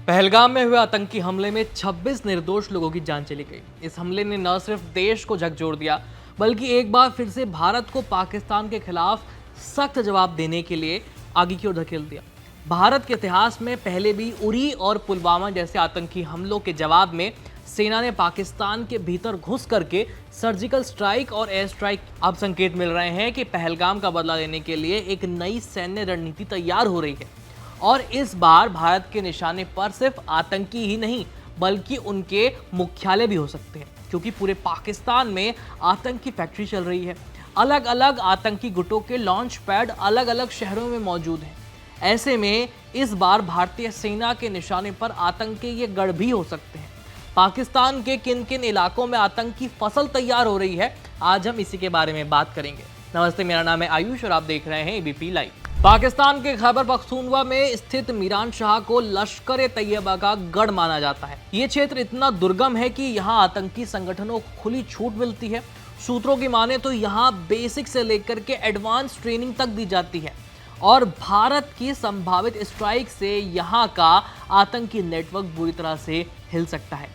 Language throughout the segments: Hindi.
पहलगाम में हुए आतंकी हमले में 26 निर्दोष लोगों की जान चली गई। इस हमले ने न सिर्फ देश को झकझोर दिया, बल्कि एक बार फिर से भारत को पाकिस्तान के खिलाफ सख्त जवाब देने के लिए आगे की ओर धकेल दिया। भारत के इतिहास में पहले भी उरी और पुलवामा जैसे आतंकी हमलों के जवाब में सेना ने पाकिस्तान के भीतर घुस करके सर्जिकल स्ट्राइक और एयर स्ट्राइक। अब संकेत मिल रहे हैं कि पहलगाम का बदला लेने के लिए एक नई सैन्य रणनीति तैयार हो रही है और इस बार भारत के निशाने पर सिर्फ आतंकी ही नहीं बल्कि उनके मुख्यालय भी हो सकते हैं, क्योंकि पूरे पाकिस्तान में आतंकी फैक्ट्री चल रही है। अलग अलग आतंकी गुटों के लॉन्च पैड अलग अलग शहरों में मौजूद हैं। ऐसे में इस बार भारतीय सेना के निशाने पर आतंकी ये गढ़ भी हो सकते हैं। पाकिस्तान के किन किन इलाकों में आतंकी फसल तैयार हो रही है, आज हम इसी के बारे में बात करेंगे। नमस्ते, मेरा नाम है आयुष और आप देख रहे हैं एबीपी लाइव। पाकिस्तान के खैबर पख्तूनख्वा में स्थित मीरान शाह को लश्कर तैयबा का गढ़ माना जाता है। ये क्षेत्र इतना दुर्गम है कि यहाँ आतंकी संगठनों को खुली छूट मिलती है। सूत्रों की माने तो यहाँ बेसिक से लेकर के एडवांस ट्रेनिंग तक दी जाती है और भारत की संभावित स्ट्राइक से यहाँ का आतंकी नेटवर्क बुरी तरह से हिल सकता है।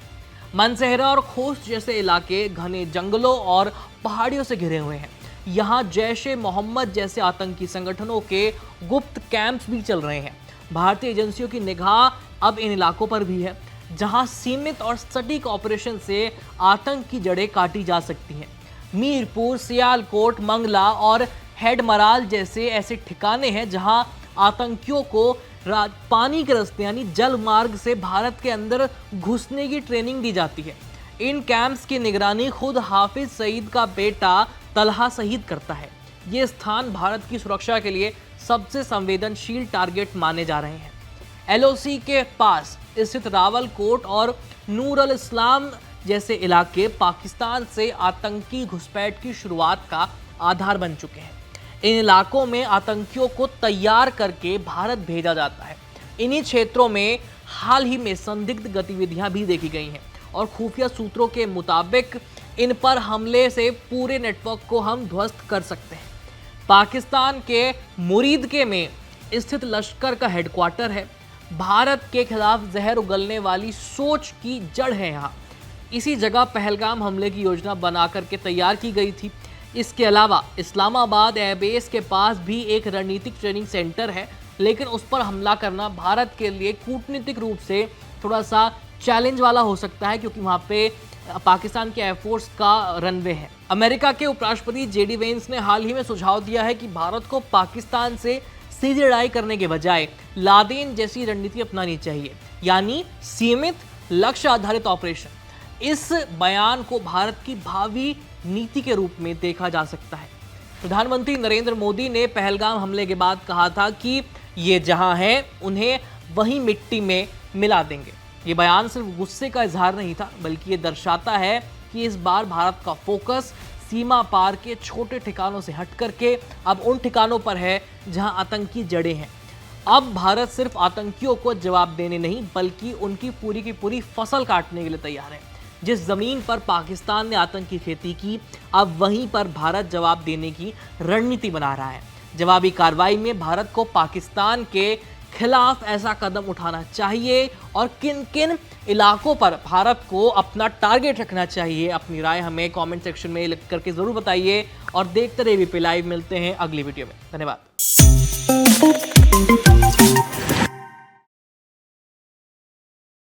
मनसेहरा और खोस्ट जैसे इलाके घने जंगलों और पहाड़ियों से घिरे हुए हैं। यहाँ जैश-ए मोहम्मद जैसे आतंकी संगठनों के गुप्त कैंप्स भी चल रहे हैं। भारतीय एजेंसियों की निगाह अब इन इलाकों पर भी है, जहाँ सीमित और सटीक ऑपरेशन से आतंक की जड़ें काटी जा सकती हैं। मीरपुर, सियालकोट, मंगला और हेडमराल जैसे ऐसे ठिकाने हैं जहाँ आतंकियों को पानी के रास्ते यानी जल मार्ग से भारत के अंदर घुसने की ट्रेनिंग दी जाती है। इन कैंप्स की निगरानी खुद हाफिज सईद का बेटा तलहा सईद करता है। ये स्थान भारत की सुरक्षा के लिए सबसे संवेदनशील टारगेट माने जा रहे हैं। एलओसी के पास स्थित रावलकोट और नूर अल इस्लाम जैसे इलाके पाकिस्तान से आतंकी घुसपैठ की शुरुआत का आधार बन चुके हैं। इन इलाकों में आतंकियों को तैयार करके भारत भेजा जाता है। इन्हीं क्षेत्रों में हाल ही में संदिग्ध गतिविधियां भी देखी गई हैं और खुफिया सूत्रों के मुताबिक इन पर हमले से पूरे नेटवर्क को हम ध्वस्त कर सकते हैं। पाकिस्तान के मुरीदके में स्थित लश्कर का हेडक्वार्टर है। भारत के खिलाफ जहर उगलने वाली सोच की जड़ है यहाँ। इसी जगह पहलगाम हमले की योजना बना करके तैयार की गई थी। इसके अलावा इस्लामाबाद एयरबेस के पास भी एक रणनीतिक ट्रेनिंग सेंटर है, लेकिन उस पर हमला करना भारत के लिए कूटनीतिक रूप से थोड़ा सा चैलेंज वाला हो सकता है, क्योंकि वहाँ पे पाकिस्तान के एयरफोर्स का रनवे है। अमेरिका के उपराष्ट्रपति जेडी वेंस ने हाल ही में सुझाव दिया है कि भारत को पाकिस्तान से सीधी लड़ाई करने के बजाय लादेन जैसी रणनीति अपनानी चाहिए, यानी सीमित लक्ष्य आधारित ऑपरेशन। इस बयान को भारत की भावी नीति के रूप में देखा जा सकता है। प्रधानमंत्री नरेंद्र मोदी ने पहलगाम हमले के बाद कहा था कि ये जहां हैं उन्हें वहीं मिट्टी में मिला देंगे। ये बयान सिर्फ गुस्से का इजहार नहीं था, बल्कि ये दर्शाता है कि इस बार भारत का फोकस सीमा पार के छोटे ठिकानों से हट करके अब उन ठिकानों पर है जहां आतंकी जड़ें हैं। अब भारत सिर्फ आतंकियों को जवाब देने नहीं बल्कि उनकी पूरी की पूरी फसल काटने के लिए तैयार है। जिस जमीन पर पाकिस्तान ने आतंकी खेती की, अब वहीं पर भारत जवाब देने की रणनीति बना रहा है। जवाबी कार्रवाई में भारत को पाकिस्तान के खिलाफ ऐसा कदम उठाना चाहिए और किन किन इलाकों पर भारत को अपना टारगेट रखना चाहिए, अपनी राय हमें कमेंट सेक्शन में लिख करके जरूर बताइए और देखते रहिए एबीपी लाइव। मिलते हैं अगली वीडियो में। धन्यवाद।